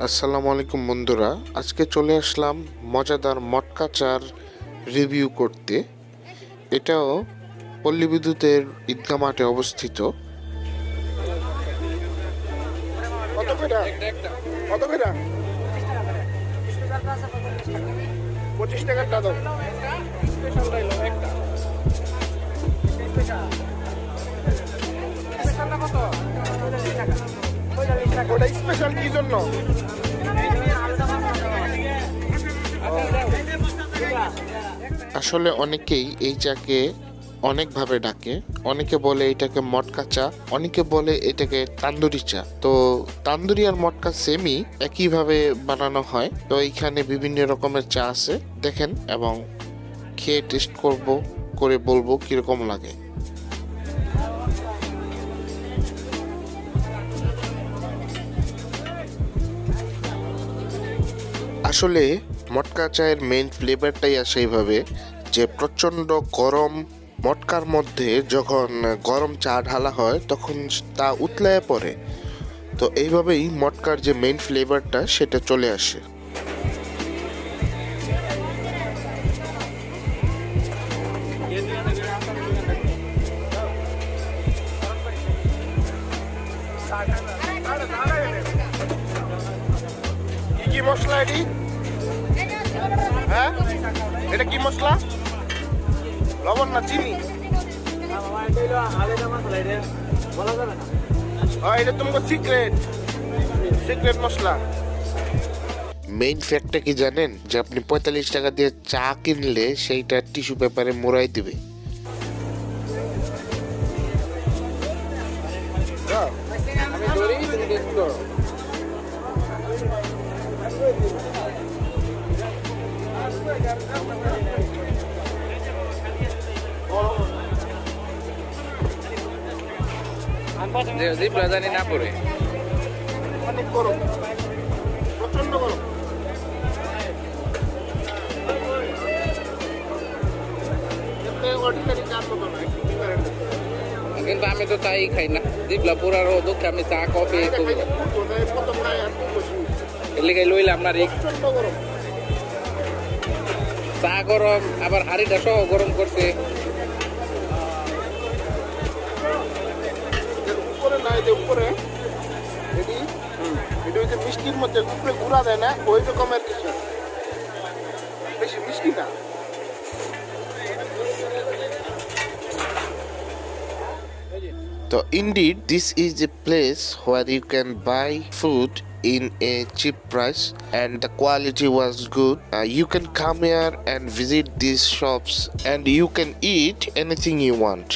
আসসালামু আলাইকুম বন্ধুরা, আজকে চলে আসলাম মজাদার মটকা চার রিভিউ করতে। এটাও পল্লীবিদ্যুতের ঈদগাহ মাঠে অবস্থিত। স্পেশাল কি জন্য? আসলে অনেকেই এই চাকে অনেকভাবে ডাকে। অনেকে বলে এটাকে মটকা চা, অনেকে বলে এটাকে তান্দুরি চা। তো তান্দুরি আর মটকা সেমই, একইভাবে বানানো হয়। তো এইখানে বিভিন্ন রকমের চা আছে, দেখেন এবং খেয়ে টেস্ট করে বলবো কিরকম লাগে। আসলে মটকা চায়ের মেইন ফ্লেভারটাই আসে এইভাবে যে প্রচণ্ড গরম মটকার মধ্যে যখন গরম চা ঢালা হয় তখন তা উতলায় পড়ে। তো এইভাবেই মটকার যে মেইন ফ্লেভারটা সেটা চলে আসে। কি মশলা এটি? হ্যাঁ, এটা কি মশলা? লবণ না চিনি? এটা তোমার সিক্রেট মশলা। মেইন ফ্যাক্টটা কি জানেন? যে আপনি 45 টাকা দিয়ে চা কিনলে সেইটা টিস্যু পেপারে মোড়াই দিবে। জানি না পড়ে অনেক গরম, প্রচন্ড গরম। কিন্তু আমি তো তাই খাই না, জিবলা পুরা দুঃখ আমি চা কফি এর লেগে লইলাম না রে। চা গরম, আবার হাড়িটা সহ গরম করছে। উপরে এটা মিষ্টির মধ্যে উপরে গুঁড়া দেয় না, ওই রকমের কিছু, বেশি মিষ্টি না। So indeed, this is a place where you can buy food in a cheap price and the quality was good. You can come here and visit these shops and you can eat anything you want.